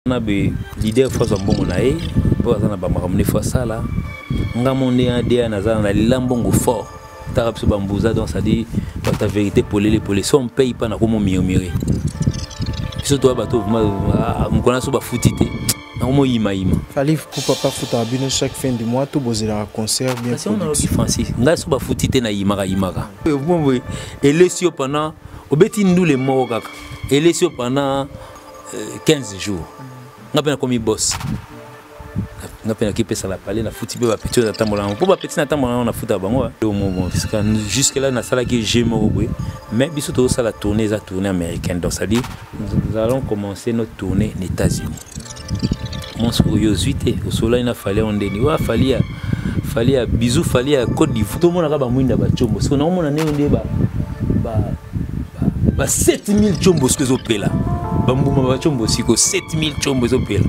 On a l'idée de faire un bon monaï, pour avoir un bon fois ça là. On a mon idée à Nazar, lambongo fort. Tarab sur bambouza donc ça dit la vérité pour les si on paye pas na comment mieux. Surtout bateau, on connaît sur foutité. Comment ima. Fallait pour papa foutre bino chaque fin de mois tout boser la concert bien. Si on a aussi Francis, on a sur foutité na imara. Et les si pendant au beti nous les mots kaka. Et les si pendant 15 jours. On a bien comme boss. On a bien qui peut ça la parler na foutu ba petit na tambola. Pour ba petit na tambola on a foutu bango. Jusque là na sala que j'aime beaucoup. Mais biso to ça la tournée américaine. Donc ça dit nous allons commencer notre tournée aux États-Unis. Mon curiosité au soleil n'a fallu on deni wa fallait à bisou fallait à Côte d'Ivoire. Tout le monde a ba mwinda ba chombo. Parce que na on a né on ba 7000 chombo ce que zo pela. Bambouma ba chombo siko 7000 chombo zo pela.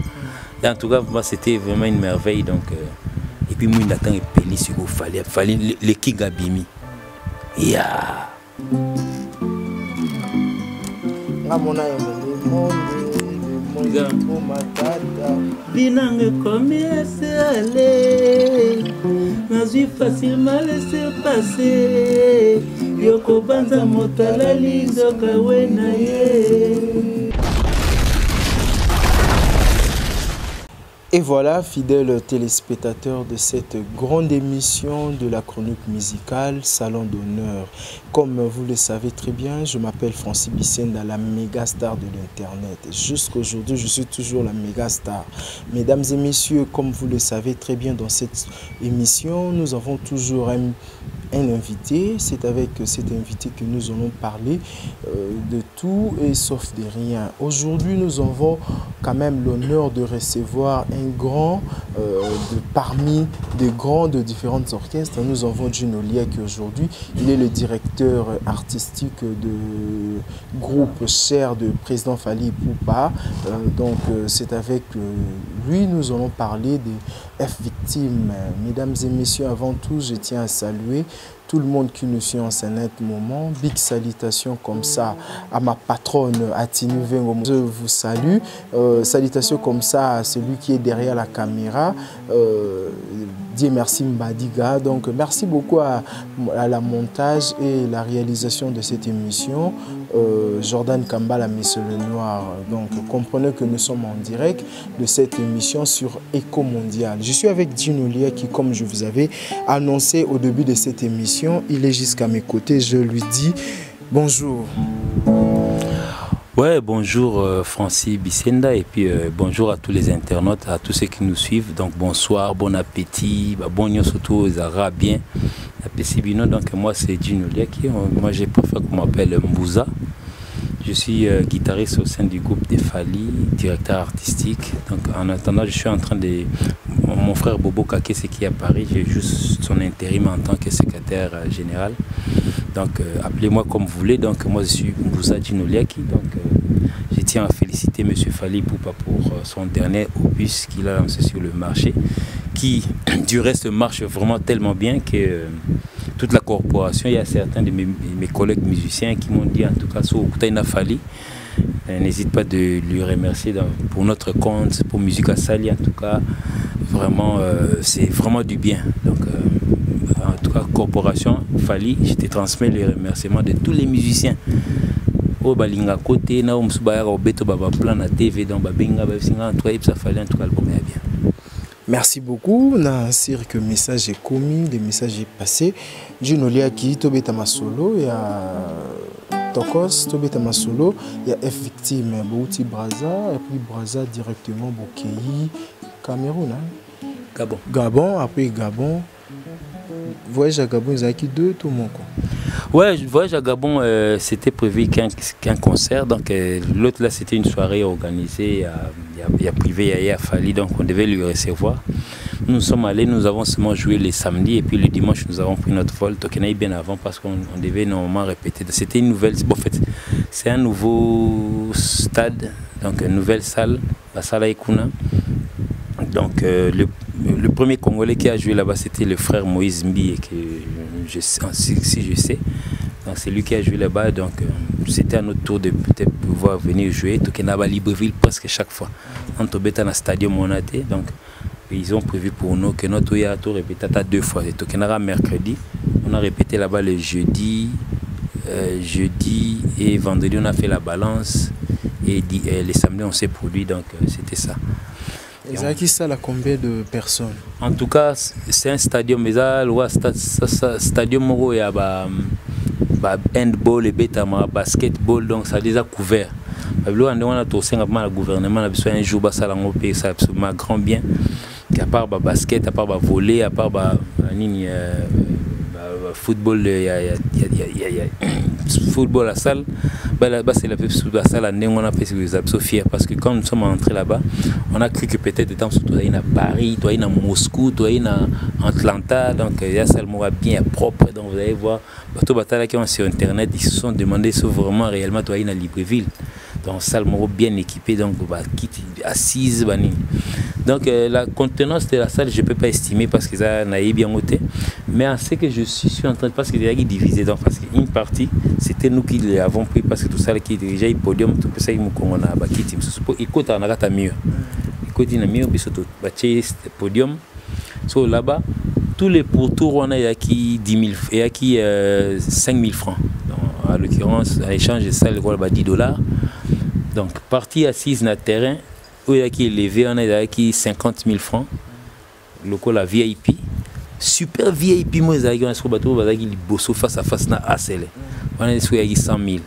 En tout cas, c'était vraiment une merveille. Donc, et puis, moi, j'attends et peli sur il fallait le Kigabimi. Ya. Binange combien c'est allé, n'as-tu facilement laissé passer. Yoko banza motala lizo kawena ye. Et voilà, fidèles téléspectateurs de cette grande émission de la chronique musicale Salon d'honneur. Comme vous le savez très bien, je m'appelle Francis Bissenda, la méga star de l'Internet. Jusqu'aujourd'hui, je suis toujours la méga star. Mesdames et messieurs, comme vous le savez très bien, dans cette émission, nous avons toujours un invité. C'est avec cet invité que nous allons parler de tout et sauf de rien. Aujourd'hui, nous avons quand même l'honneur de recevoir un grand parmi des grands de différents orchestres. Nous avons Gino Liek aujourd'hui. Il est le directeur artistique de groupe cher de président Fally Ipupa. Donc c'est avec lui nous allons parler des F victimes. Mesdames et messieurs, avant tout, je tiens à saluer tout le monde qui nous suit en ce net moment. Big salutations comme ça à ma patronne Atinu Vengo. Je vous salue. Salutations comme ça à celui qui est derrière la caméra. Dieu merci Mbadiga. Donc merci beaucoup à la montage et la réalisation de cette émission. Jordan Kambala, Monsieur Le Noir. Donc comprenez que nous sommes en direct de cette émission sur Echo Mondial. Je suis avec Gino Liek qui, comme je vous avais annoncé au début de cette émission, il est jusqu'à mes côtés. Je lui dis bonjour. Ouais, bonjour Francis Bissenda et puis bonjour à tous les internautes, à tous ceux qui nous suivent. Donc bonsoir, bon appétit, bon nuit surtout aux Arabes bien. Donc moi c'est Gino Liek, moi j'ai préféré qu'on m'appelle Mbouza. Je suis guitariste au sein du groupe de Fally, directeur artistique. Donc en attendant, je suis en train de... Mon frère Bobo Kake, c'est qui est à Paris, j'ai juste son intérim en tant que secrétaire général. Donc appelez-moi comme vous voulez. Donc moi je suis Mbouza Gino Liek. Donc je tiens à féliciter M. Fally Ipupa pour son dernier opus qu'il a lancé sur le marché, qui du reste marche vraiment tellement bien que toute la corporation, il y a certains de mes collègues musiciens qui m'ont dit en tout cas sur Okutaina Fally. N'hésite pas de lui remercier pour notre compte, pour Musique à Sali en tout cas. Vraiment, c'est vraiment du bien. Donc, en tout cas, corporation Fally, je te transmets les remerciements de tous les musiciens. Au balinga côté, na umsubaya au beto baba plan na TV dans babinga basinga en tout cas ça fallait en tout cas l'album est bien. Merci beaucoup. Na sir que message est commis, des messages est passé. Gino Liek qui tobeta ma solo il y a Tokos tobeta ma solo, il y a F victime Bouti Braza et puis Braza directement Bokéi Cameroun hein? Gabon après Gabon. Voyage à Gabon, ils ont acquis 2 tout mon coup. Ouais, voyage à Gabon, c'était prévu qu'un concert. Donc l'autre là, c'était une soirée organisée. Il y a privé, il y a Fally, donc on devait lui recevoir. Nous sommes allés, nous avons seulement joué les samedis et puis le dimanche, nous avons pris notre vol. Donc on a eu bien avant parce qu'on devait normalement répéter. C'était une nouvelle. Bon, en fait, c'est un nouveau stade, donc une nouvelle salle, la salle Ekuna. Donc le premier Congolais qui a joué là-bas, c'était le frère Moïse Mbi, que si je sais. Donc c'est lui qui a joué là-bas. Donc c'était à notre tour de peut-être pouvoir venir jouer. Donc il y a à Libreville presque chaque fois. On est dans le stadium Monaté. Donc ils ont prévu pour nous que notre tour a tout répété 2 fois. Donc il y a mercredi. On a répété là-bas le jeudi et vendredi on a fait la balance. Et les samedis on s'est produit. Donc c'était ça. Et ça qui ça, combien de personnes? En tout cas, c'est un stadium. Mais ça, stadium où il y a handball et basketball, donc ça a déjà couvert. On a tossé le gouvernement, un jour, ça a absolument grand bien. À part basket, à part volley, à part football, il y a football à la salle. Là-bas, c'est la salle on a fait les fiers parce que quand nous sommes entrés là-bas, on a cru que peut-être étant surtout à Paris, toi à Moscou, toi à Atlanta, donc il y a salle bien propre. Donc vous allez voir, tous les batailles qui sont sur internet, ils se sont demandé si vraiment réellement toi à Libreville. Donc salle bien équipée, donc assise. Donc la contenance de la salle, je ne peux pas estimer parce que ça n'a bien ôté. Mais en ce que je suis en train de parce que déjà divisé, donc parce qu'une partie c'était nous qui l'avons pris parce que tout ça qui déjà le podium, tout ça il a quitté. Il coûte en arrêt à mieux. Il coûte en mieux, puis surtout bâtir podium. So là-bas, tous les pourtours on a qui 10 000 et qui 5 000 francs. Donc, en l'occurrence, à échange de ça, il y a $10. Donc partie assise dans le terrain, où il y a qui est élevé, on a qui 50 000 francs. Local la VIP. Super VIP, moi, on a ce bateau, on a qui bosso face à face na ACL. On a qui 100 000.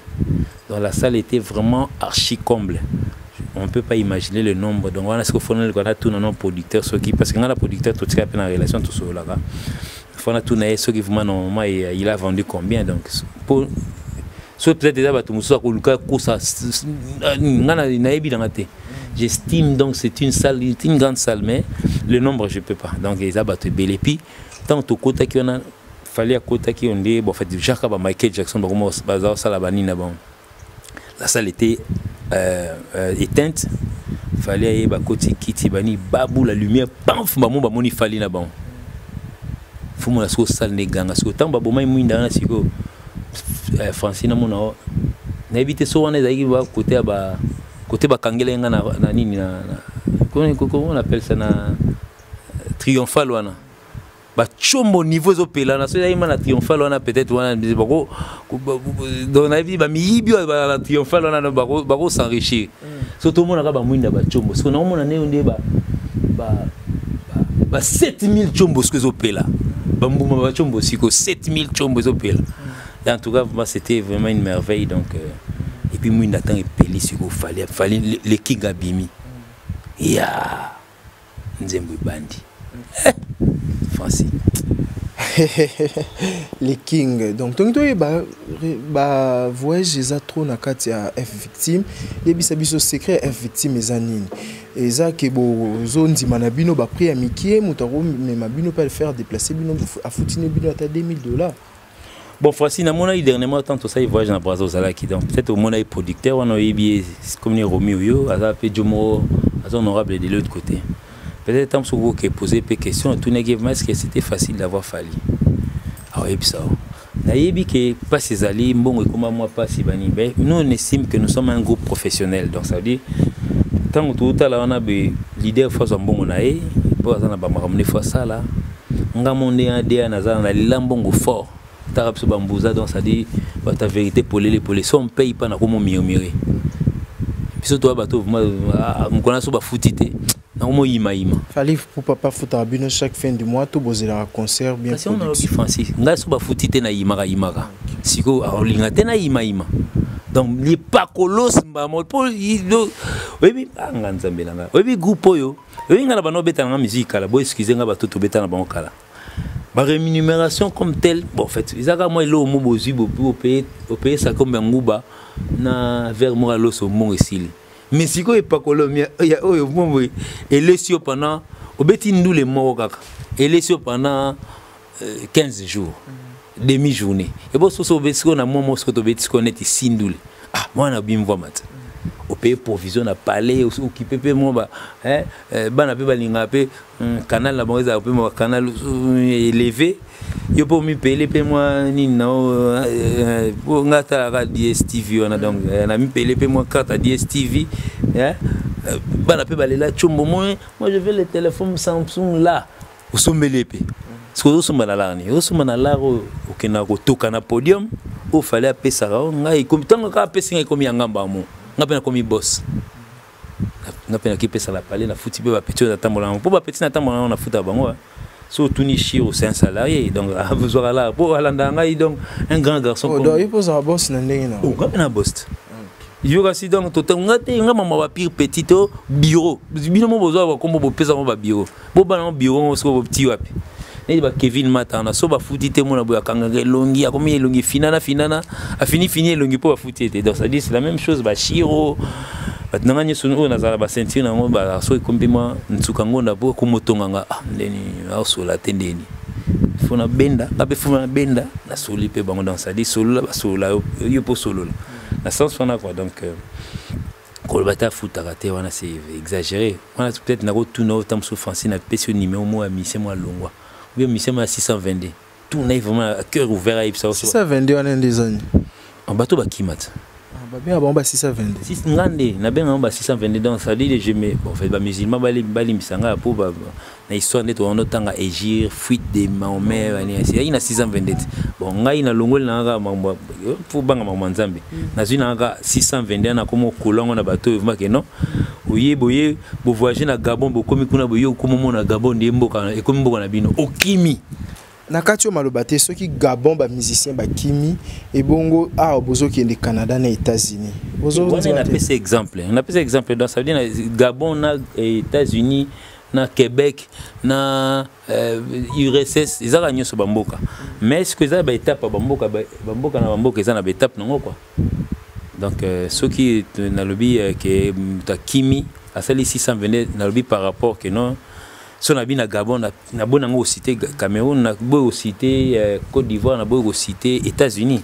Donc la salle était vraiment archi comble. On ne peut pas imaginer le nombre. Donc on a ce qu'on a tout dans nos producteurs, parce qu'on a un producteur tout ce qui a en relation tout ça là-bas. On a tout dans ceux qui vraiment normalement il a vendu combien donc pour peut-être déjà j'estime donc c'est une salle, une grande salle, mais le nombre je peux pas. Donc ils ont battu bel et puis tant au côté qui on a fallait à côté qui on dit bon en fait Jacques Michael Jackson la salle était éteinte, fallait y côté Kitty bani babou la lumière paf ba moni fallait na bon faut mon la salle neganga so tant ba bomai muinda na siko Francine mona na éviter so on est ba côté bakangela nga na nini na comment on appelle ça na triomphal wana ba chombo niveau zopela na so ya na triomphal wana peut-être wana bako donc na bi ba miyibio ba triomphal wana bako s'enrichir surtout mona ka ba mwinda ba chombo so na mona ne onde ba 7000 chombo ce que zopela ba mbuma ba chombo siko 7000 chombo zopela. En tout cas c'était vraiment une merveille donc et puis moi n'attend et peli sur fallait le king abimi ya nzembo bandi Francis les king donc ba voyage za trop na kati ya F victime et biso secret F victime ezanini eza ke bo zondi manabino ba prix amikie mutaro mais mabino pas le faire déplacer bino a foutiner bino à $1000. Bon, Francis, dernièrement, tant que ça, il voyage dans Brazil, donc peut-être au monde, il est producteur, on a eu comme les Romeo, on a fait Jomo, honorable de l'autre côté. Peut-être tant que vous posez des questions, tout n'est pas est-ce que c'était facile d'avoir fallu. Ah oui, ça. Naïbi que pas ces alliés, bon, et comment moi pas si bani. Nous on estime que nous sommes un groupe professionnel, donc ça veut dire tant que tout à l'heure on a des leaders face à bon on a eu, pour ça on a pas ramené fois ça là. On a monté un dé à Nazar, on a l'ambongo fort. Donc ça dit ta vérité pour les si on paye pas na comme mieux puis toi bateau on connaît ça ba foutité na comme ima fallait pour papa fouta bino chaque fin du mois tout boser la concert bien si on a dit Francis ngai so ba foutité na imara siko alinga tena ima donc les pacolos mbamo pour oui nganzambe nanga oui groupe yo oui ngala bano beta na musique la bo excusez nga bato to beta na bango kala. Ma rémunération comme telle, bon en fait, ils ont moi l'eau mobozi pour payer ça comme un mouba na vers moi l'eau au mont ici. Mais si quoi est pas colombien, il y a et les pendant au bêtis nous les morts et les pendant 15 jours, demi-journée. Et bon so bêtis on a moi ce que bêtis qu'on est ici nous. Ah moi on a bien voir mat. Au pays provision à palais occupé peu moi bana pe balinga pe canal la bonne pe canal élevé yo pour mi pele pe moi ni na pour ngata la DSTV on a donc na mi pele pe moi carte à DSTV hein bana pe balela chombo moi je veux le téléphone Samsung là au sommele pe parce que au sommela là ni au sommela là okena ko toka na podium au fallait appeler ça ngai comme tant ka appeler singa comme yangamba mo ngapena comme boss ngapena ki pesa la parler na futi be ba petit na tambola pour ba petit na tambola na futa bango so tuni chiro c'est un salarié donc a besoin là pour alanda ngai donc un grand garçon donc il pose un boss na ndenge na ngapena boss yo kasi donc toto ngate ngama ma pire petit bureau bino mo besoin ba kombo pesa mo ba bureau bo ba na bureau so petit wapi ne ba Kevin Matana so ba futi te mo na boya kanga longi akomi longi finana a fini longi po ba futi te donc ça dit c'est la même chose ba chiro maintenant ni sunu na za ba sentir na mo ba so ikombima ntsukango na bo ko motonganga ndeni aso la tendeni fona benda kabe fona benda na soli pe bango dans ça dit solo ba sola yo po solo la sens fona quoi donc kolbata futarate wana c'est exagéré on a peut-être na ko tout no tam sou français na pesi numéro mo ami c'est moi longwa bien mi c'est moi 622 tout na vraiment à cœur ouvert à ça 622 on a des années en bateau ba kimat bien bon 622 6 ngande na ben ba 622 donc ça dit je me en fait ba musulman bali misanga pour ba na histoire neto on tanga égir fuite de Mahomet il na 622 bon ngai na longol na nga mambo pour banga mambo nzambe na zina nga 621 na komo kolongo na bateau vraiment que non oye boye bo voyager na Gabon bo komi kuna boye komo na Gabon de mboka e komi mboka na bino okimi na kati malobate soki Gabon ba musicien ba kimi et bongo bozo ki ndi Canada na États-Unis bozo on a pris exemple dans ça veut dire Gabon na États-Unis na Québec na URSS ils ont gagné sur bamboka mais est-ce que ça ba étape bamboka na bamboka ils ont na étape non quoi donc ceux qui na lobby que ta kimi à celle 622 na lobby par rapport que non son abi na Gabon na bonango cité Cameroun na bo cité Côte d'Ivoire na bo cité États-Unis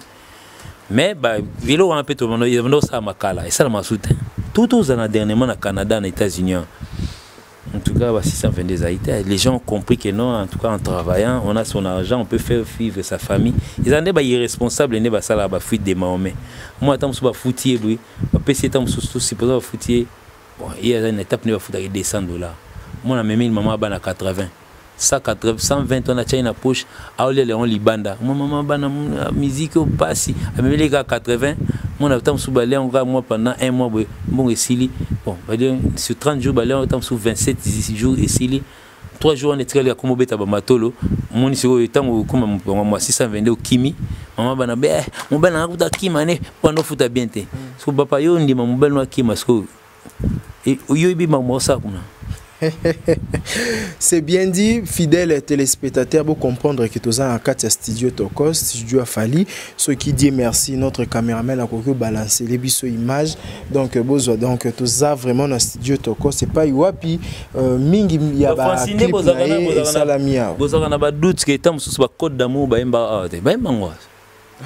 mais ba vilo un peu tout le monde il va ça makala et ça m'a soutenu tout aux années dernièrement na Canada na États-Unis en tout cas bah 622 Haïti les gens ont compris que non en tout cas en travaillant on a son argent on peut faire vivre sa famille ils en est ba irresponsable ne ba ça là ba fuite de Mahomet moi tant sous ba foutier oui ba PC tant sous supposé ba foutier bon il y a une étape ne va foutre $200 moi na même maman bana 80 180 120 on a tient na poche a ole le on libanda moi maman bana musique au passi a même les gars 80 moi na temps sous balé on va moi pendant un mois bon et sili bon va dire sur 30 jours balé on temps sous 27 jours et sili 3 jours on est très comme beta ba matolo mon sur temps comme moi 622 kimi maman bana be mon bana akuta kimane pendant futa bien te so papa yo ndi maman bana kima so et yo ibi maman ça kuna. C'est bien dit, fidèles téléspectateurs, pour comprendre que tous en quatre studio Tokos, studio Afali, ce qui dit merci notre caméraman a beaucoup balancé les biseaux images, donc besoin donc tous a vraiment dans studio Tokos, c'est pas Iwapi mingi ya ba clip na salamia. Besoin na ba doute que tam sous ba code d'amour ba emba ba ngwa.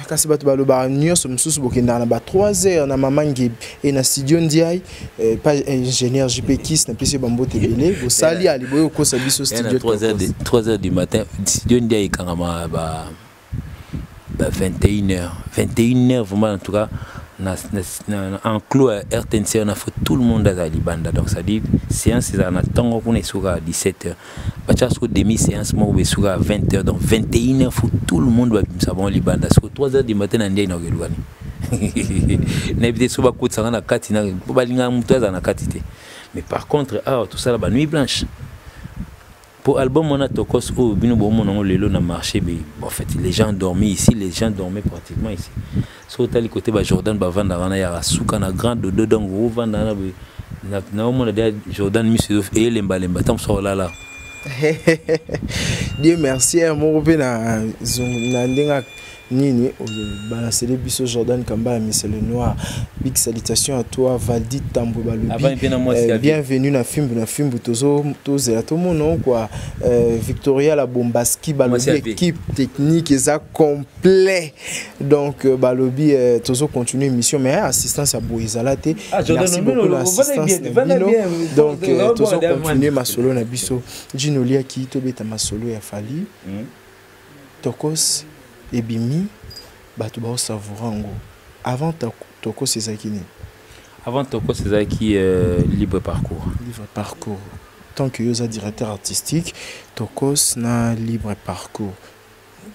Kasi bato baloba nyonso mususu bokenda na ba 3 heures na mamangi et na studio ndiaye pas ingénieur JP Kiss na pesi bambote belé bo sali ali boyo ko sa biso studio 3 heures du matin studio ndiaye kangama ba 21h vraiment en tout cas en clos RTNC on a fait tout le monde à Libanda donc ça dit séance c'est en attendant qu'on est sur à 17h parce demi séance moi on est sur à 20h donc 21h faut tout le monde va savoir Libanda sur 3h du matin on est dans le loin n'habite sur ba côte ça na kati na balinga mutaza na kati mais par contre tout ça la nuit blanche pour album on a Tokos au bino bon mon lelo na marché mais en fait les gens dormaient ici les gens dormaient pratiquement ici sur tali côté ba Jordan ba vanda na ya suka na grand dodo donc au vanda na mon de Jordan monsieur et lemba tam so là Dieu merci mon na ndenga Nini, balancer les bisous Jordan Kamba, Michel Noir. Big salutations à toi, Valdi Tambo Balubi. Bienvenue dans le film Tozo, tout mon nom quoi. Victoria la Bombaski, Balubi, équipe technique, ça complet. Donc Balubi, Tozo continue l'émission, mais assistance à Boizalate. Merci beaucoup l'assistance. Donc Tozo continue ma solo na biso. Ginolia qui te beta ma solo ya Fali. Tokos et Bimi, tu vas savourer. Avant Tokos, c'est qui? Avant Tokos, c'est qui libre parcours. Libre parcours. Tant que vous êtes directeur artistique, Tokos n'a libre parcours.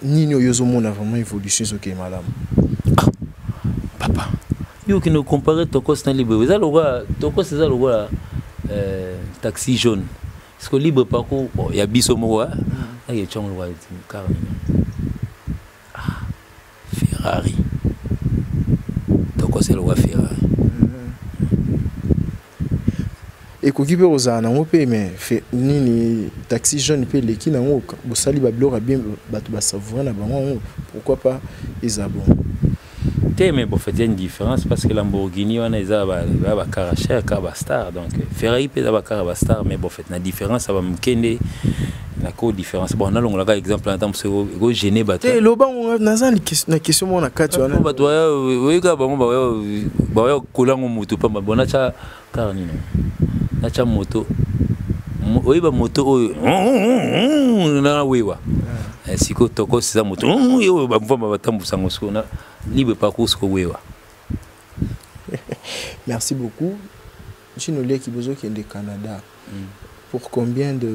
Nino Yozomo n'a vraiment évolution ce qui est madame. Papa, yo qui nous compare Tokos n'a libre. Vous allez Tokos c'est ça le roi taxi jaune. Parce que libre parcours, il y a Bissomo, il y a Tchong le roi Ferrari. Tokos c'est le roi Ferrari. Et quand tu as un mais ni taxi jeune peut les qui n'ont pas vous sali bablo bien savoir pourquoi pas ils abon. Mais bon fait il y a une différence parce que Lamborghini on a ba Caracher Cabastar donc Ferrari peut avoir Cabastar mais bon fait la différence ça va me kende la co différence bon on a l'ongle exemple en temps c'est go gêner bateau. Et le banc na question mon na kati wana bateau oui ka ba kolango moto pa bona cha carnino na moto oyiba moto oyo na wewa siko Tokos c'est ça moto yo ba mvamba batambusa ngosko na libre parcours ko wewa. Merci beaucoup. Je nous qui besoin qui est de Canada. Pour combien de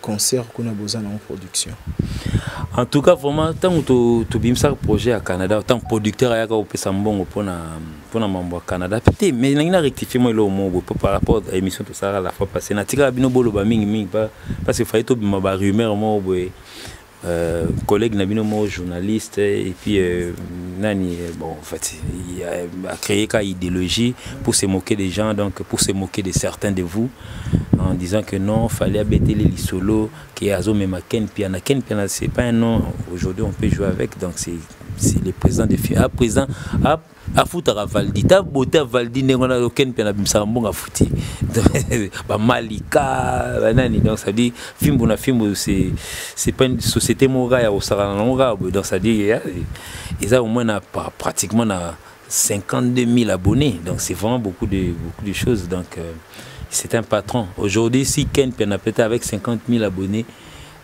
concerts qu'on a besoin en production? En tout cas, vraiment, tant que tu as un projet à Canada, tant que producteur a un bon pour au Canada. Mais il y a rectifié par rapport à l'émission tout ça la fois passée. Parce qu'il fallait que ma rumeur, collègue Nabino, journaliste, et puis Nani, bon, en fait, il a créé une idéologie pour se moquer des gens, donc pour se moquer de certains de vous, en disant que non, il fallait abaisser les solos, qui est Azo Memaken Piana. Ken Piana, c'est pas un nom, aujourd'hui on peut jouer avec, donc c'est le président de FIA. À présent, à foutre à Valdi, ta beauté à Valdi, n'est-on a aucun Piana, ça bon à foutre. Malika, donc ça dit, film, c'est pas une société morale au Saranaga, donc ça dit, ils ont au moins pratiquement 52 000 abonnés, donc c'est vraiment beaucoup de choses, donc c'est un patron. Aujourd'hui, si Ken Piana peut-être avec 50 000 abonnés,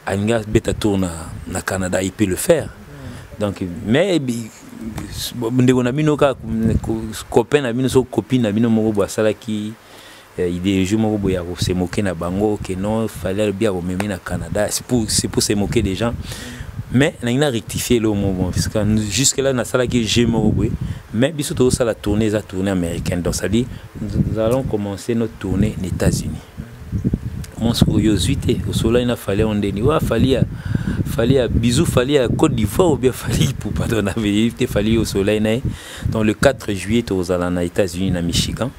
Anga Beta tourne au Canada, il peut le faire. Donc, mais on a mis nos copains, nos copines, nos qui il se moquer na bango que non fallait bien au même au Canada c'est pour se moquer des gens mais on a rectifié le moment parce que jusque là na sala qui j'aime mais biso ça la tournée américaine donc ça dit nous allons commencer notre tournée aux États-Unis mon curiosité au soleil il fallait on deni wa fallait bisous fallait à Côte d'Ivoire ou bien fallait pour pardon il fallait au soleil donc le 4 juillet aux États-Unis à Michigan.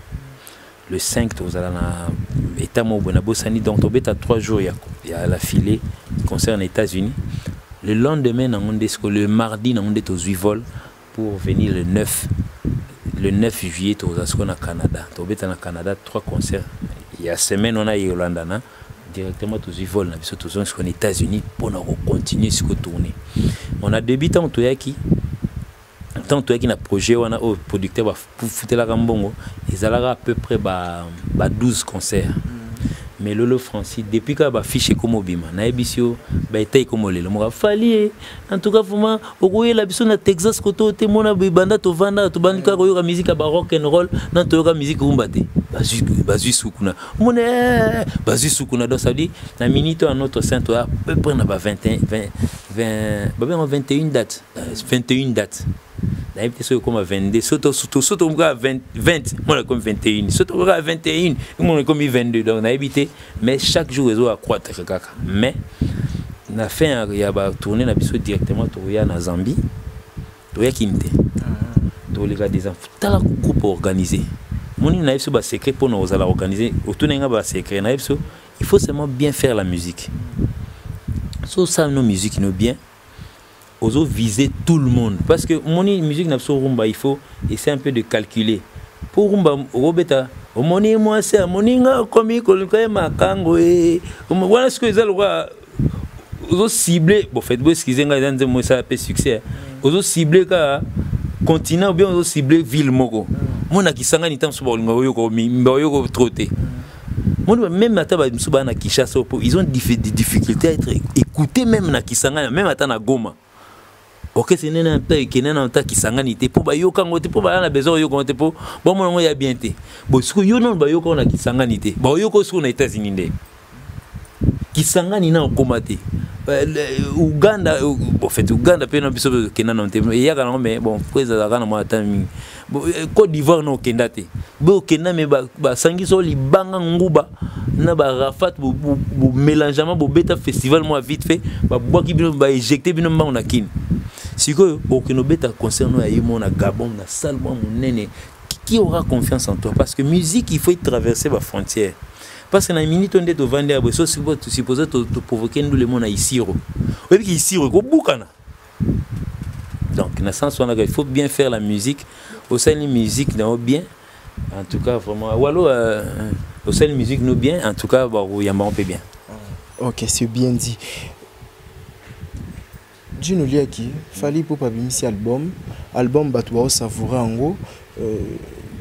Le 5, tu as l'État Mobonabosani, donc tu as 3 jours, il y a la filée concernant les États-Unis. Le lendemain, le mardi, on est aux 8 vols pour venir le 9 juillet, tu as au Canada. Tu as au Canada 3 concerts. Il y a semaine, on a Yolanda, directement aux 8 vols, on est aux États-Unis pour continuer ce tourner. On a débuté en Toyaki. Tant que un projet on a au producteur pour foutre la gambongo ils allaient à peu près 12 concerts mais Lolo Francis depuis que ba fiché comme obima na ebisio ba été comme le mo fallait en tout cas vraiment au la biso na Texas koto te mona banda to vanda to bandika ko yoka musique baroque and roll na to yoka musique rumbate bazu sukuna mona bazu sukuna donc ça dit na minute en notre saint à peu près na 21 dates 21 dates. D'ailleurs, comme 22, surtout 20, moi comme 21, surtout 21, moi comme 22, donc on a évité, mais chaque jour ils ont accroître mais on a fait il y a tourné la biso directement en Zambie, to ya Kinte, to les gars des enfants, t'as la groupe organisé, mon il n'a pas secret pour nous aller organiser, autour d'un gars secret, il faut seulement bien faire la musique, so ça nos musiques nous bien. Oso viser tout le monde parce que mon musique n'a pas rumba il faut essayer un peu de calculer pour rumba robeta au moni moi c'est moninga comme il connaît ma kango et voilà ce que ils ont oso ciblé bon fait beau excusez moi dans moi ça a peu succès oso ciblé ka continent ou bien oso ciblé ville moko mon a qui sanga ni temps sur bolingo yo ko trotter Même à Kinshasa, ils ont des difficultés à être écoutés même na Kisangani, même à Goma. Ok, c'est un peu qui n'est pas Kisangani, pour ba yo kangote, pour ba na besoin yo kangote pour bon mon ya bien té. Bon ce que yo non ba yo kangote Kisangani té. Ba yo ko sur na États-Unis ndé. Kisangani na okomate. Uganda, en fait, Uganda peut non biso kena non té. Il y a quand même bon, président kana mo atami. Côte d'Ivoire no kendate. Bo kena me ba sangi so li banga nguba na ba rafat bo mélangement bo beta festival moi vite fait ba bois qui bino ba éjecter bino mba on a kin. Si que aucun beta concerne à yemo na Gabon na salle moi monene qui aura confiance en toi parce que musique il faut y traverser la frontière. Parce que na minute on est au vendre à so supposé te provoquer nous le monde à ici. Et puis ici ko bukana. Donc dans sens il faut bien faire la musique au sein de la musique non bien en tout cas vraiment wallo au sein de la musique nous bien en tout cas il y a un peu bien. OK, c'est bien dit. Dino liaki fallait pour pas bimisi album batu ba savourer en gros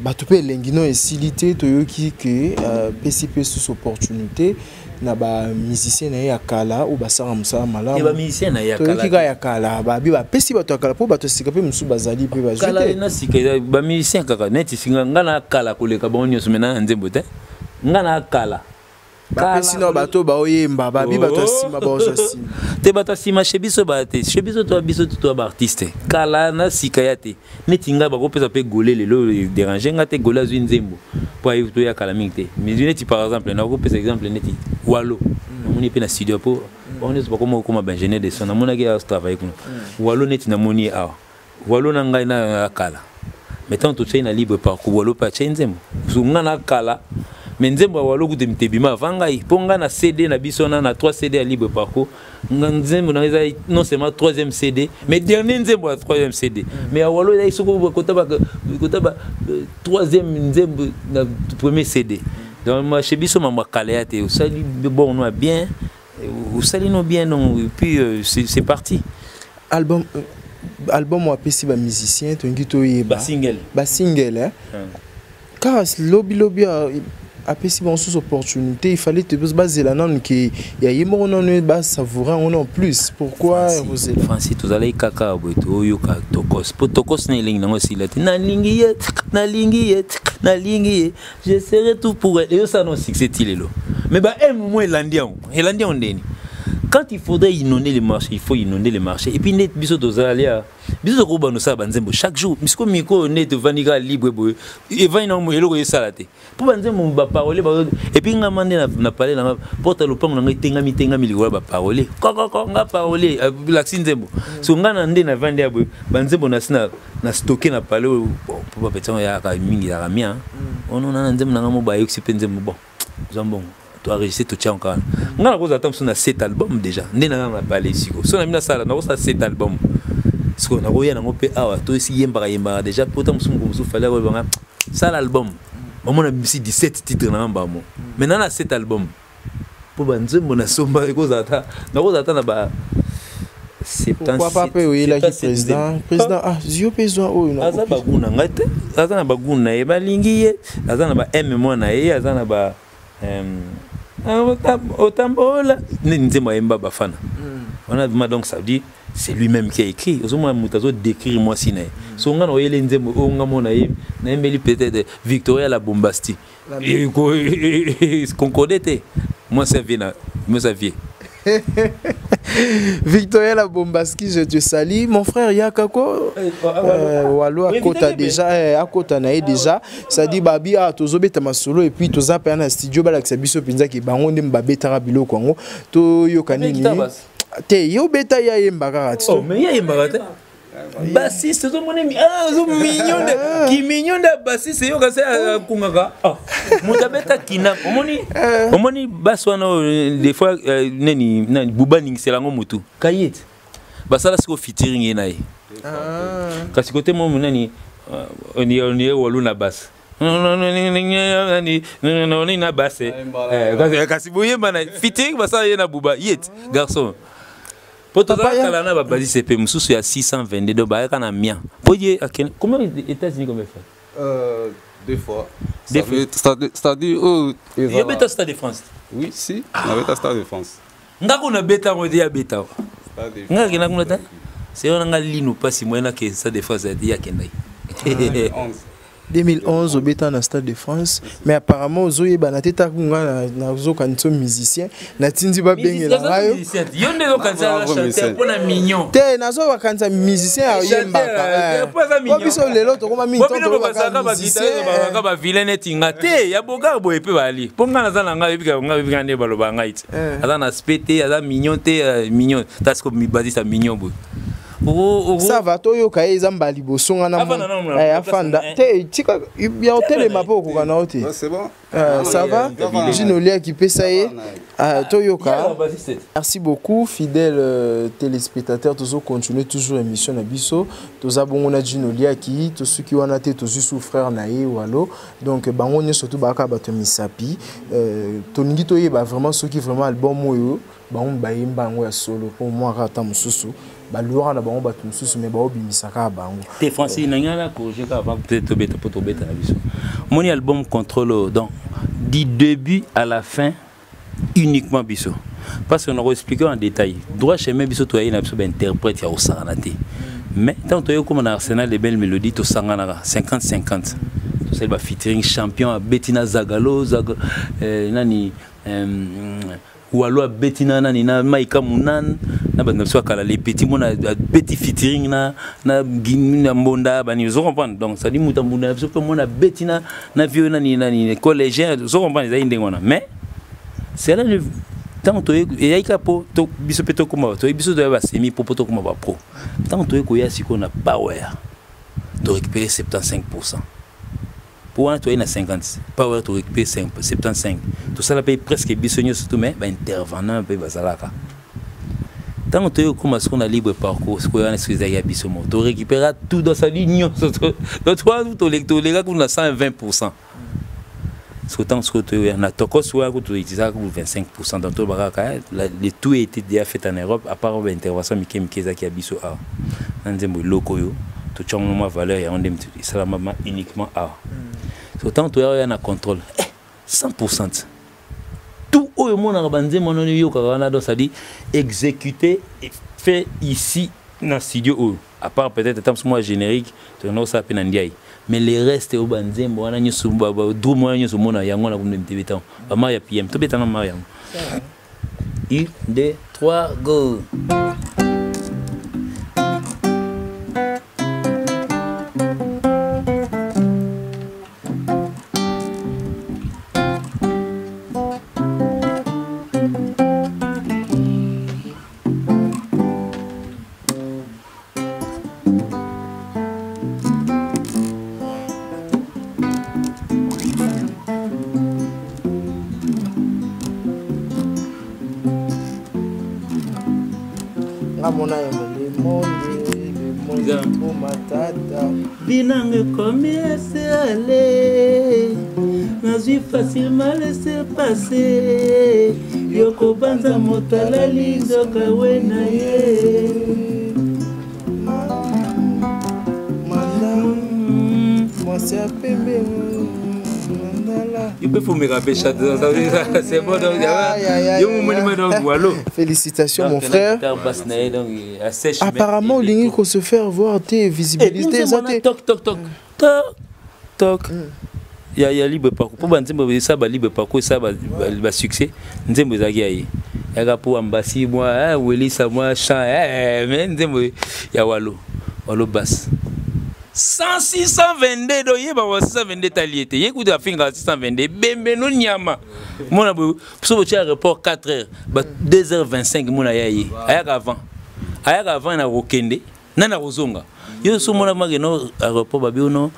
batu pe lengino et silité toyoki que PCP sous opportunité na ba musicien na ya kala ou ba sara musa mala ba musicien na ya kala toyoki ga ya kala ba bi ba pesi batu kala po batu sika pe musu bazali pe ba kala na sika ba musicien kaka neti singa ngana kala koleka ba onyo sumena nzembo te ngana kala ba sino bato ba oyemba ba bi bato sima ba osasima te bato sima chebiso ba te chebiso to biso to ba artiste kala na sikayate netinga ba ko pesa pe goler lelo déranger ngate gola zu nzembo po ayi to ya kala mingte mais neti par exemple na ko pesa exemple neti walo moni pe na studio po on est pas comme ingénieur de son na mona ki travailler kuno walo neti na moni a walo na ngai na kala mettons tout ça na libre parcours walo pa nzembo zunga na kala mais nzembo walo ku temtebima vangai ponga na CD na bisona na 3 CD à libre parcours nzembo na non seulement 3e CD mais dernier nzembo à 3e CD mais walo ya isoko kota ba 3e nzembo na premier CD donc moi chez biso mama kaleate usali bon no bien usali no bien non et puis c'est parti album ou apesi ba musicien tongi to yeba ba single hein car lobby apesi bon sous opportunité il fallait te baser là non qui y a yemo non ba savourer on en plus pourquoi vous êtes Francis tous allez kaka boto yoka tokos na lingi nango silate na lingi je serai tout pour elle et ça non succès tilelo mais ba moi elandian ndeni quand il faudrait inonder les marchés, il faut inonder les marchés. Et puis, net biso dozalia, biso ko ba no sa banzembo chaque jour. Misko miko net vaniga libre boy. Et va ina mo eloko yesalate. Pour banzembo ba parole ba et puis ngamande na parler na porte le pang na tengami liwa ba parole. Ko nga parole la sinzembo. So ngana nde na vande boy. Banzembo na sina na stocker na parler pour ba peton ya ka mingi ya mia. Ono na nzembo na ngamo ba yoxipe nzembo bon. Zambon. Tu as enregistré tout ça encore. On a attendre sur 7 albums déjà. On a parlé ici. Si on a mis ça là, on a 7 albums. Parce qu'on a regardé on peut toi ici yemba déjà pourtant on fallait avoir ça l'album. On a mis 17 titres dans ba mo. Maintenant on a 7 albums. Pour banze mon asomba ko zata. Na ko zata na ba 70. Pourquoi pas payer la président ah zio besoin o na. Aza baguna ngate. Aza na baguna e balingi ye. Aza na ba M mo na ye aza na ba Otambola Nzembo Yemba Bafana. On a donc ça dit c'est lui-même qui a écrit. Aux moins mutazo d'écrire moi siné. So on a oyele Nzembo onga mona ye na mbeli peut-être Victoria la Bombasti. Et concordé moi ça vient moi ça vient. Victoria la Bombaski, je te salue. Mon frère Yakako, Wallo à Kota déjà, à Kota nae déjà. Ça dit Babi a tozo beta masolo et puis toza pe na studio balak sabiso pinza ki bango ndem babeta rabilo kwango. To yokani ni. Te yo beta ya yembaka ti. Oh mais ya yembaka te. Bassiste zo moni zo mignon de qui mignon de bassiste yo ka sa kungaka. Ah mutabeta kina omoni baswana des fois neni buba ningiselango mutu kayet basala siko featuring yenaye kasi kote mo nani on est wolu na basse non na basse kasi boyemba na featuring basala yena buba yet garçon. Pour tout ça, la na basi CP mususu ya 622 ba kana mia. Poye combien États-Unis combien fait 2 fois. C'est-à-dire il y a bêta Stade de France. Oui, si, on avait Stade de France. Ngako na bêta on dit bêta. Ngaki na kuna ta. C'est on nga lino pas si moi na que Stade de France ya kendai. 2011 au bêta na Stade de France, mais apparemment aux oye banateta kunga na zo kanso musicien na tindi ba bengela ngayo. Yonde zo kansa chanter pour na mignon. Te na zo kansa musicien a yemba ka. Ko biso lelo to koma minto to ba ka musicien ba ba vilaine tinga te ya boga bo epe bali. Ponga na za na ngayo bika ngayo bika ne balo ba ngaiti. Aza na spete aza mignon te mignon. Tas ko mi basi sa mignon bo. Ça va to yo kaye zamba liboso ngana mo afanda te tika ya hotel mapoko kana oti c'est bon ça va Jinolia qui peut ça y Toyoka. Merci beaucoup fidèles téléspectateurs toujours continuer toujours émission na biso toza bongo na Jinolia qui to ceux qui wana te to sous frère naé walo donc bango nyo surtout baka bato misapi toningi to yeba vraiment ceux qui vraiment album oyo bango bayimba ngo ya solo pour moi rata mususu balora na bango bato mususu mais ba obimisaka bango te français nangana ko je ka va peut-être beta poto beta na biso mon album contrôle donc du début à la fin uniquement biso parce qu'on a expliqué en détail droit chemin biso to yina biso ba interprète ya osanate mais tant to yo comme na Arsenal de belles mélodies to sangana 50-50 to c'est ba featuring champion Bettina Zagalo nani Walo Bettina nani na Maika Munan na ba nso kala les petits mona petit featuring na Gimina Mbonda ba ni zo comprendre donc ça dit muta Mbonda so que mona Bettina na vieux nani collégien zo comprendre ça indengona mais c'est là le tant to et kapo to biso peto kuma to biso do ba semi popoto kuma ba pro tant to ko ya siko na power to récupérer 75%. Pour un toit, il y a 50. Power to récupérer 75. Tout ça, là, paye presque bisogno surtout, mais intervenant un peu, basalaka. Tant que tu commences qu'on a libre parcours, ce qu'on a excusé à bisogno, tu récupéreras tout dans sa ligne. Donc, toi, les gars, on a 120%. Ce temps que tu as toko soit que tu utilises 25% dans ton baraka, le tout a été déjà fait en Europe, à part l'intervention de Mikem qui a biso a. Dans des locaux, tout changement de valeur et on dit ça uniquement a. Autant tu as un contrôle 100%. Tout au monde a bandé mon yo Canada ça dit exécuter et fait ici dans le studio à part peut-être tant moi générique tu n'as ça peine ndiaye mais les restes au bandé moi na nyoso baba du moi nyoso mona yango na kumde mtebetan ba maya PM to betana mariam 1 2 3 go. Binange combien c'est allé, nazui facilement laisser passer. Yoko banza motala lizo kawena ye. Moi c'est à pembe. Il peut me rappeler c'est bon donc félicitations mon frère. Apparemment il faut se faire voir tes visibilités toc toc toc toc. Il y a libre parcours pour banzembo ça ba libre parcours ça ba succès nzembo zaki ayi ya pour ambassy moi weli ça moi chant mais nzembo ya walo basse 622 do yeba wa 622 taliete yekuta finga 622 bembe no nyama mona bo so tia report 4h ba 2h25 mona yayi ayaka avant na rokende na rozonga yo so mona mageno report ba biono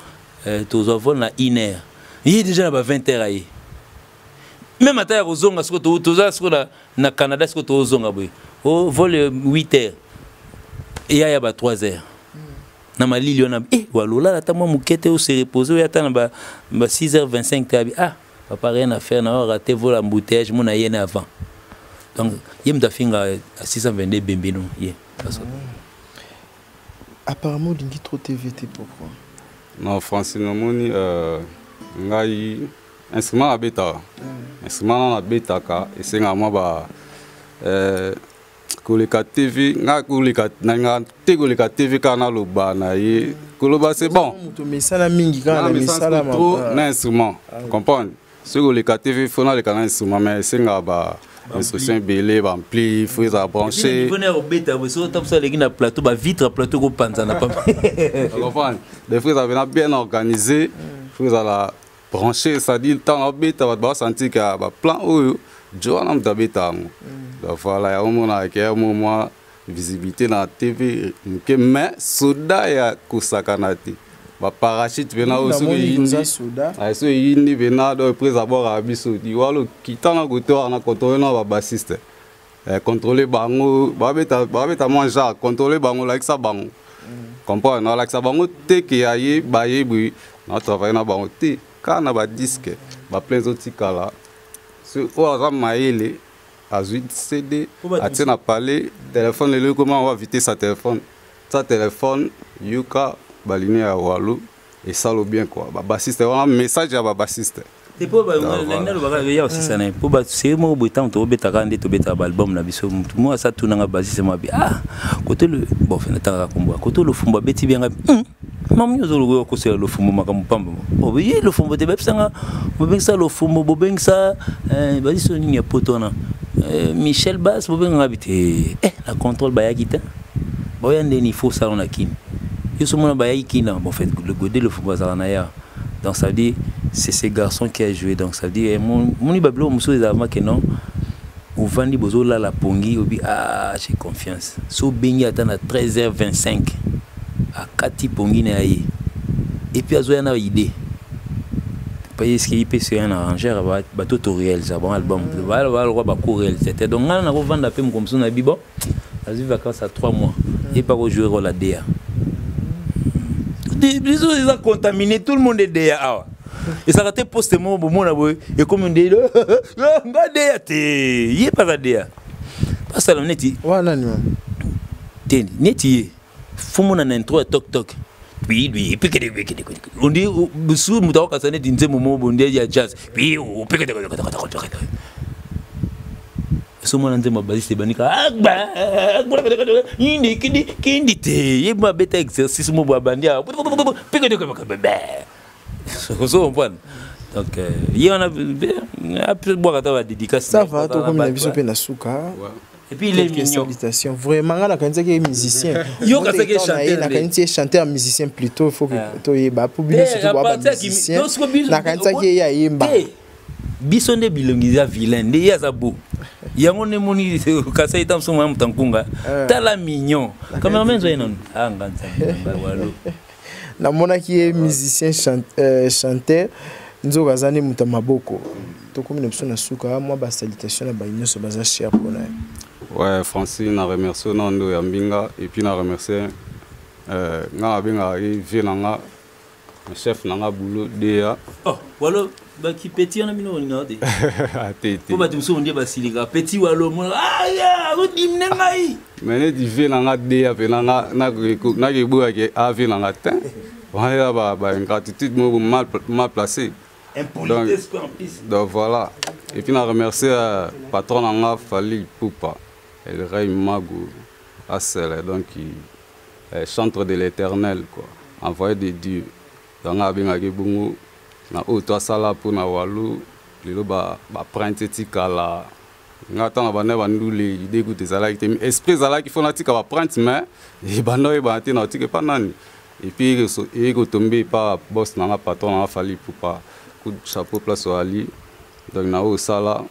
to vol na 1h yi déjà ba 20h ayi même ata ya rozonga siko to za siko na Canada siko to zonga boy o vol 8h et ya ba 3h na malili on a walola ta moi mukete au se reposer ya ta na ba 6h25 tabi papa rien à faire na raté vol embouteillage mon a yene avant donc yem da finga à 622 bembeno yé apparemment dingi trop TVT pourquoi non Francine moni ngai instrument na beta instrument na beta ka esenga mwa ba koleka TV nga koleka na te koleka TV kana loba na ye koloba c'est bon to misala mingi kana misala na instrument comprendre ce koleka TV faut na le kana instrument mais esenga ba instruction belé ba ampli faut ça brancher venez au beta vous so top ça les na plateau ba vitre plateau ko panza na pas comprendre des fois ça vient bien organisé faut ça la brancher ça dit le temps beta va sentir que ba plan oyo Joanam Tabeta. Donc voilà, il y a un moment visibilité dans la TV. Mais soda ya kusakanati. Ba parachute vena aussi soda. Ah so yindi vena do prise abord abiso. Di walo kitana goto na contrôler na bassiste. Contrôler bango, ba beta manja, contrôler bango like ça bango. Comprends, na like ça bango te ki aye ba yebu. Na travailler na bango te kana ba disque, ba plein autres kala. On a maillé à CD, à tiens parler, téléphone, le comment on va éviter sa téléphone. Sa téléphone, Yuka, Baliné à Walou, et ça le bien quoi. Bassiste, on a un message à bassiste. C'est pour aussi ça n'est pas c'est moi au temps to beta quand to beta album na biso moi ça tout na bassiste moi ah côté le bon fait na kombo côté le fumba beti bien mam yo zolo ko c'est le fumba makamupamba oh oui le fumba te bepsanga bobeng ça le fumba bobeng ça bassiste ni potona Michel Bass bobeng habité la contrôle ba ya guitare boyande ni faut ça on a kin yo so mona ba ya kina bon fait le godé le fumba ça na ya. Donc ça veut dire c'est ces garçons qui a joué. Donc ça veut dire mon ibablo muso des avant que non ou vandi bozo la pongi obi ah j'ai confiance. So bengi attend à 13h25 à Kati pongi na yi. Et puis azo yana idée. Parce qu'il peut c'est un arrangeur ba tutoriel ça bon album. Va le roi ba courel c'était donc on a vendre peu comme ça na bibo. Azu vacances à 3 mois et pas jouer rôle à DA. Ils ont contaminé tout le monde est derrière. Et ça a été posté mon et comme on dit il est pas derrière. Parce que là neti. Voilà non. Neti. Faut mon intro toc toc. Puis lui on dit sous muta ka sané dinze momo bonde ya jazz. Puis on pique de so mon nzema basiste banika indi kindi te yeba beta exercice mo bandia pique de so on prend donc il y en a plus boire ta dédicace ça va to comme la biso pe na suka et puis les salutations vraiment na kanza ke musicien yo ka que chanteur na kanza chanteur musicien plutôt il faut que to yeba publier surtout ba musicien na kanza ke ya yemba biso nde bilongiza vilain nde ya zabu yango ne moni kasa itam so mwa mtankunga tala mignon cameraman zo non nganza walo na mona qui est musicien chanteur nzoka zani mutamaboko to comme ne biso na suka moi ba salutation na ba nyonso baza cher pona. Ouais, Francine a remercié Nando Yambinga et puis na remercié nga benga venanga chef nanga boulot DA. Oh, walo ba ki petit na mino ngade. Ko ba tumso ndie ba silika petit walo mo ya ko dimne ngai. Mene di venanga DA venanga na ke boya ke a venanga tin. Voilà ba ingratitude mo mal placé. Impolitesse en plus. Donc voilà. Et puis na remercié patron nanga Fali Poupa. El Rey Mago Assel donc chantre de l'Éternel quoi. Envoyé de Dieu. Donc abinga ke bungu na auto sala pour na walu lelo ba prendre tikala ngata na bana bandule dégoûter ça là esprit ça là qu'il faut na tika ba prendre mais et banoy ba ti na tika pas nani et puis il go tomber pas boss na patron na Fali pour pas coup de chapeau place au Ali donc na au sala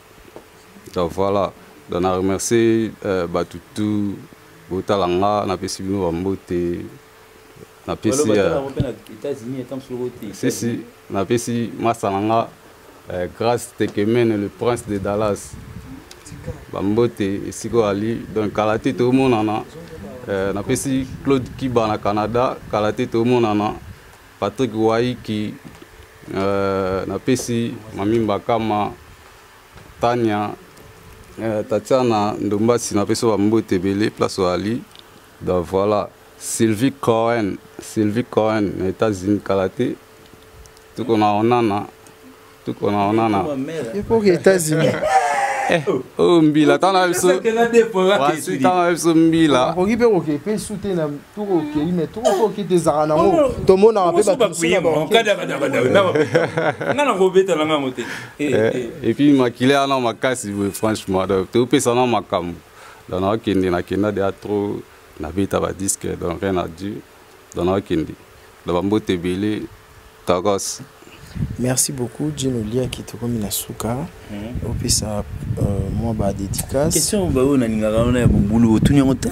donc voilà donc na remercier batutu botalanga na pesibino bambote na pesi si na pesi masalanga grâce Tekemene le prince de Dallas bambote esiko ali donc kalate to monana na pesi Claude Kiba na Canada kalate to monana Patrick Waiki na pesi Mamimba Kama Tanya Tatiana Ndombasi na pesi bambote belé place ali donc voilà Sylvie Cohen aux États-Unis Kalaté tout qu'on a onana tout qu'on a onana et pour les États-Unis oh mbila tana biso wasi tana biso mbila ko gibe ko pe soutenir tout ko mais tout ko ki des arana mo to mo na pe ba et puis makile ana makasi franchement to pe sana makam dans na kindi na kenda de trop na bita ba disque donc rien à dire dans na kindi da bambote belé tagos. Merci beaucoup, Djino Lia qui te comme la souka. Au plus ça, moi bah dédicace. Question bah on a n'ingara bon boulot tout n'y a pas.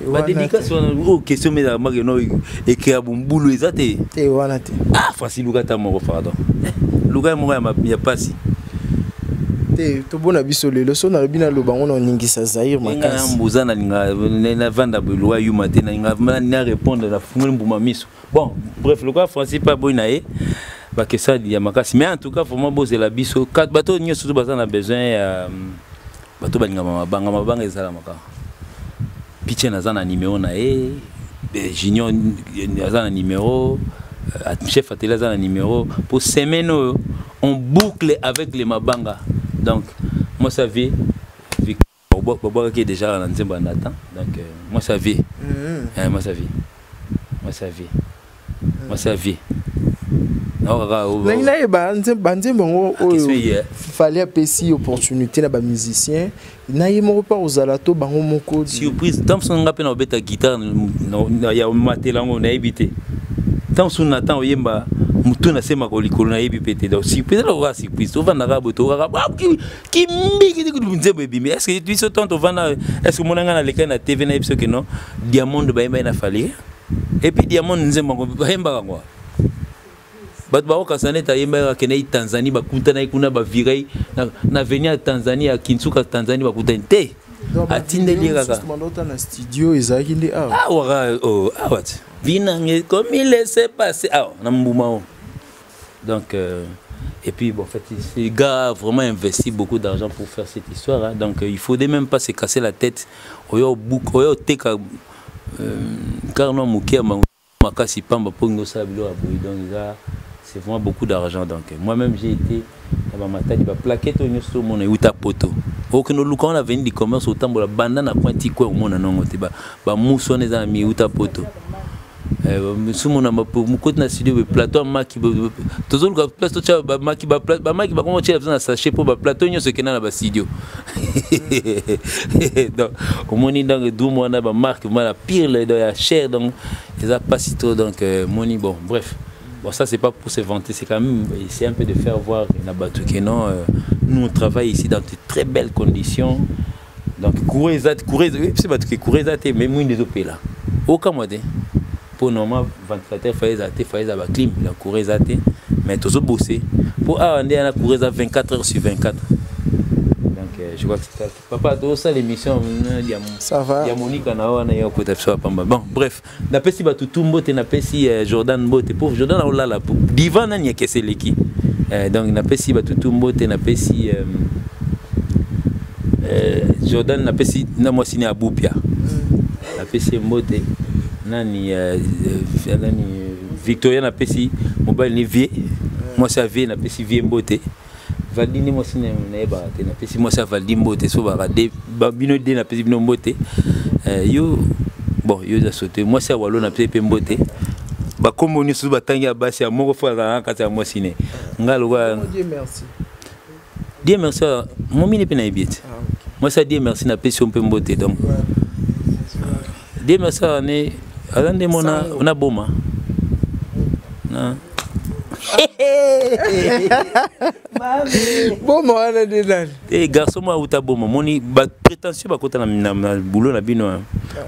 Bah dédicace oh question mais la marque non écrit à bon boulot exact. T'es wana te. Ah facile Luka ta mon pardon. Luka mon il y a pas si. T'es to bon abiso le leçon na bina lo bango na ningisa Zaire makasi. Mbuza na na vanda loi yu matin na répondre la fungule mbuma miso. Bon bref Luka français pas bon naé. Que ça il y a makasi mais en tout cas vraiment bosser la biso quatre bateaux n'y surtout bazana besoin bateau banga mabanga ezala maka pitcher na zana numéro na junior na numéro chef atelier na numéro pour semaine on boucle avec les mabanga donc moi ça vie Bobo qui est déjà en Nzemba Nathan donc moi ça vie moi ça vie fallait apaiser opportunité na ba musicien na yemo pas aux alato bango moko surprise tant son ngapé na beta guitare na ya matelango na ebité tant son Nathan oyemba mutu na sema ko likolo na ebi pété donc surprise la va surprise to vanda ka boto ka ki mbiki ku nzembe bimi est-ce que tu so tant vanda est-ce que monanga na leka na TV na ebiso que non Diamond ba yemba na fallait et puis Diamond nzemba ko ba yemba ngwa bat ba okasane ta yemba kene Tanzanie ba kuntana ikuna ba virai na venir Tanzanie à Kinsuka Tanzanie ba kutente atinde liga ka na studio ezaki ndi ah wara oh ah what vinange comme il laissait passer ah na mbuma donc et puis bon en fait ces gars vraiment investi beaucoup d'argent pour faire cette histoire hein. Donc il faut même pas se casser la tête oyo book oyo teka car non mukia makasi pamba pongo sabilo aboui donc là c'est vraiment beaucoup d'argent donc moi-même j'ai été dans ma tête ba plaquette on sur mon uta poto aucun luka on a venu du commerce autant la banda na pointi quoi mon non te ba muso neza mi uta poto sumo na mukoti na studio plateau maki tozolu ka plateau cha ba maki ba comment tu as sachet pour ba plateau nyoso kena na ba studio donc au moni dans deux mois na ba marque la pire de la chair donc ils a pas si trop donc moni bon bref. Bon, ça, c'est pas pour se vanter, c'est quand même essayer un peu de faire voir que non, nous on travaille ici dans de très belles conditions. Donc, c'est pas que même une des OP là. Aucun moyen. Pour normal, ventilateur, il fallait avoir clim, la courir mais tous bosser. Pour on a courir 24 heures sur 24. Donc, je vois que c'est ça. Papa, tout ça, l'émission, ça va. Il y a Monique en a bon, bref. N'a si tout mbote, n'a si Jordan mbote. Pour Jordan, on l'a là. Divan, n'a que c'est l'équipe. Donc, n'a si tout mbote, n'a si Jordan, n'a si n'a moi signé à Boupia. N'a si mbote, nani Victoria, n'a si mobile ni vie. Moi, ça vie, n'a si vie mbote. Valdini moi si neba na pesi moi ça Valdini mbote so ba de bino de na pesi bino mbote yo bon yo za sauté moi ça walo na pesi mbote ba kombo ni so ba tangi basi ya moko fa na kata moi sine ngalo wa Dieu merci. Dieu merci mon mine pe na ibit moi ça Dieu merci na pesi on pe mbote donc Dieu merci ne alande mona on a boma na bon moi on a dedans et garçon moi uta bon moni ba prétentieux ba kota na boulot na bino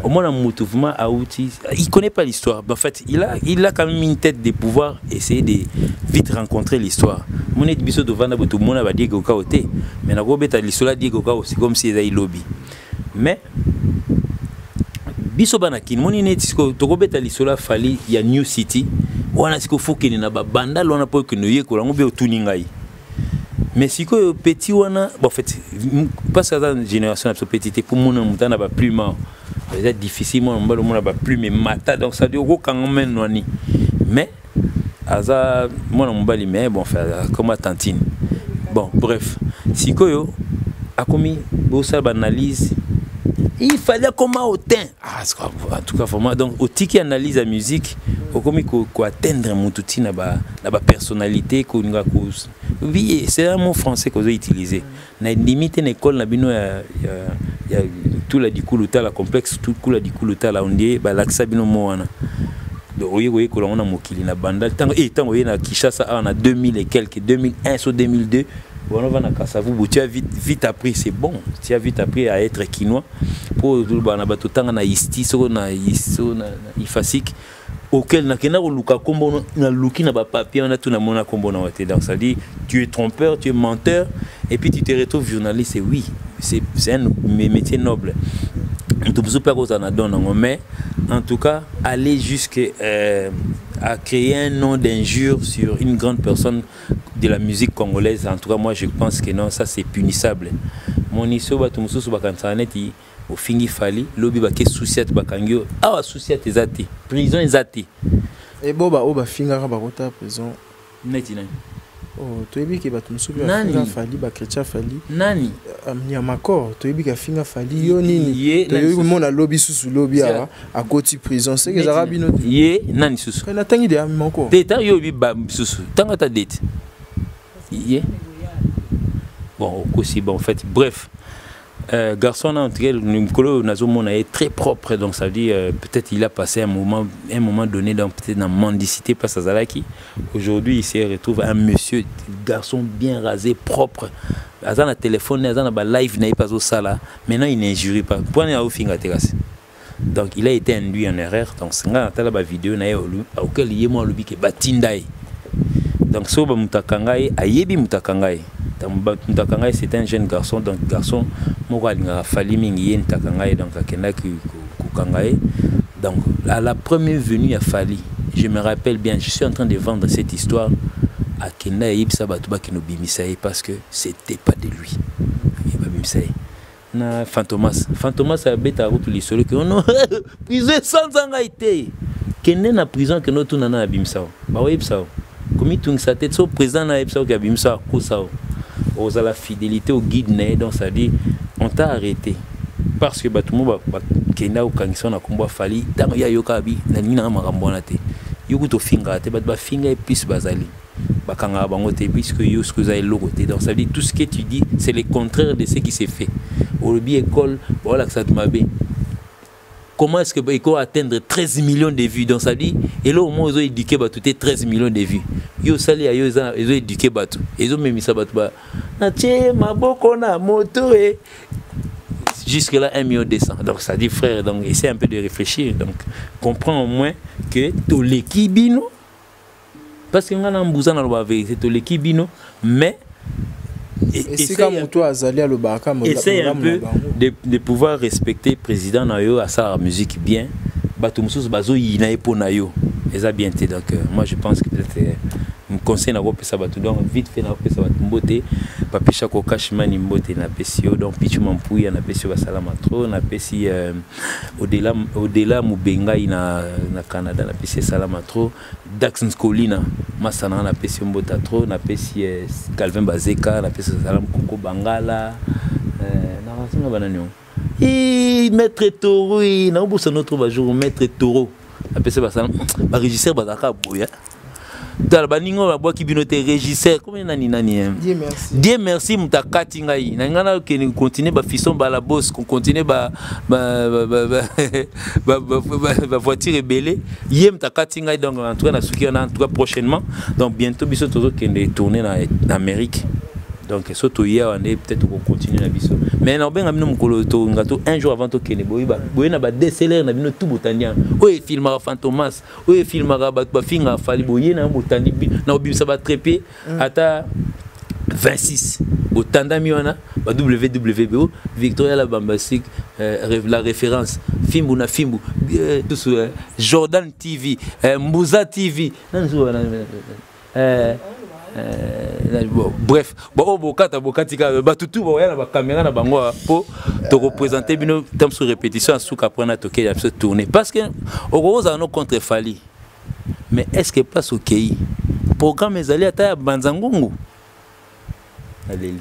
au moins un mouvement à outils il connaît pas l'histoire en fait il a quand même une tête de pouvoir essayer de vite rencontrer l'histoire mon est biso de vanda tout le monde va dire que côté mais na robeta l'histoire dit que c'est comme si ils lobby mais biso banaki moni net ko to robeta l'histoire fali il y a New City wana siko fokeni na ba banda lona po que noye ko lango be otuningai mais siko petit wana bon en fait parce que dans génération absolue petite pour mon mutana ba plus mal c'est difficile mon mbalo mon ba plus mais mata donc ça dit ko quand même noni mais aza mwana mobali mais bon comme tantine bon bref sikoyo akomi bosa banalise il fallait comment autant en tout cas vraiment donc au tiki analyse la musique comme ko atteindre mututi na ba personnalité ko nga ko oui c'est un mot français que j'ai utilisé na limite une école na bino ya tout la dikuluta la complexe tout kula dikuluta la ondie ba laksa bino mo wana oye ko lona mokili na banda tango oye na Kinshasa en 2000 et quelques 2001 sur 2002 on va na Kasavubu tu as vite appris c'est bon tu as vite appris à être quinois pour bana bato tanga na isti so na iso na ifasik auquel na kena luka kombo na luki na ba papier on a tout na mona kombo na wate donc ça dit tu es trompeur tu es menteur et puis tu te retrouves journaliste et oui c'est un métier noble tout super aux anadons mais en tout cas aller jusqu'à à créer un nom d'injure sur une grande personne de la musique congolaise en tout cas moi je pense que non ça c'est punissable mon iso bato mususu bakansaneti au fingi fali lobi ba ke souciat bakangio awa souciat ezati prison ezati et boba oba finga ba kota prison neti nani oh toyebi ke bato mususu ba finga fali ba chrétien fali nani amnia makor toyebi ka finga fali yo nini toyebi mona lobi susu lobi a koti prison c'est que zara bino ye nani susu kana tangi de amako teta yo bi ba susu tanga ta date ye bon aussi bon en fait bref garçon en tout cas Nicolas Nazomon est très propre donc ça veut dire peut-être il a passé un moment donné dans peut-être dans mendicité pas à Zalaki aujourd'hui il se retrouve un monsieur garçon bien rasé propre azana téléphone azana ba live n'a pas au sala maintenant il n'injurie pas point à au finga terrasse donc il a été induit en erreur donc c'est nga tala ba vidéo na auquel il est moi lobi ke batindai donc so ba mutakangai ayebi mutakangai Mutakangai c'est un jeune garçon donc garçon moralinga fali mingi yen takangai donc akenda ku kangai donc à la première venue à Fali je me rappelle bien je suis en train de vendre cette histoire à Kenda Ibsa Batuba Kino Bimisaye parce que c'était pas de lui Bimisaye na Fantomas a bêta route les solo que non prison sans angaité Kenda na prison que no tout nana Bimsa ba Ibsa comme tout sa tête so président na Ibsa que Bimsa ko ça aux à la fidélité au guide né donc ça dit on t'a arrêté parce que batumo kenda au kangiso na komba Fali tango ya yokabi na nina makambo na te yuko to finga te ba finga et plus bazali bakanga bango te puisque yo ce que vous avez logoté donc ça dit tout ce que tu dis c'est le contraire de ce qui s'est fait au lobby école voilà que ça te m'a bien comment est-ce que il atteindre 13 millions de vues donc ça dit et là au moins ils ont éduqué tout 13 millions de vues yo sali ya yo ils ont éduqué batu ils ont même ça batu ba na tie maboko na moto et jusque là 1 million 200 donc ça dit frère donc essaie un peu de réfléchir donc comprends au moins que to l'équibino parce que on a mbuza na la vérité to l'équibino mais essaye un peu de pouvoir respecter le président Nayo à sa musique bien. Batumsus bazo yinae pour Nayo. Et ça bien été donc moi je pense que peut-être me conseille na kopesa batu donc vite fait na kopesa batu mbote papisha ko kashimani mbote na pesio donc pichu mampuya na pesio basalama trop na pesi au-delà mubenga na Canada na pesi salama trop Dax Nkolina masana na pesi mbota trop na pesi Calvin Bazeka na pesi salam Koko Bangala na rasinga bananyo maître Toro na obusa notre jour maître Toro na pesi basalam ba régisseur bazaka boya dans baningo ba boki binote régisseur comme nani Dieu merci mutakati ngai na ngana ke ni continuer ba fisson ba la boss qu'on continue ba voiture rebelle yé mutakati ngai donc en tout cas na suki en tout cas prochainement donc bientôt biso tozo kende tourner en Amérique donc surtout hier on est peut-être qu'on continue la biso mais non ben amino mukolo to ngato un jour avant to kene boyiba boyena ba DSLR na bino tout botandia oye filmera Fantomas oye filmera ba finga Fali boyena botandi na obimisa ba treper ata 26 botanda miona ba WWBO Victoria la Bambasik la référence Fimbu na Fimbu tout sur Jordan TV Mbuza TV bref bokatika batutu boya na caméra na bango pour te représenter bino tam sur répétition à souka prendre toquer la tourner parce que au gros on contre Fali mais est-ce que place au Kei programme ezali ata ya Banzangungu. Allez.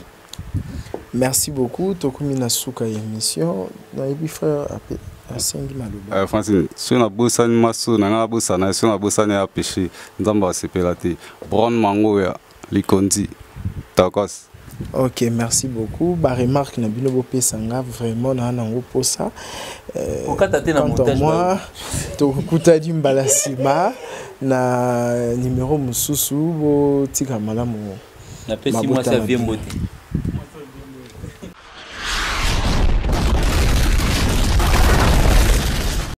Merci beaucoup. Tokumi na suka émission. Na yebi frère asengi maloba. Francine, si on a bossé ni maso, na bossa na si on a bossé ni a péché, nzamba sepelate. Brown mango ya likondi. Takos. Ok, merci beaucoup. Ba remarque na bino bo pesanga vraiment na nango posa. Quant à moi, tokuta di mbalasima na numéro mususu bo tika malamu. Na pesi moi ça vient beauté.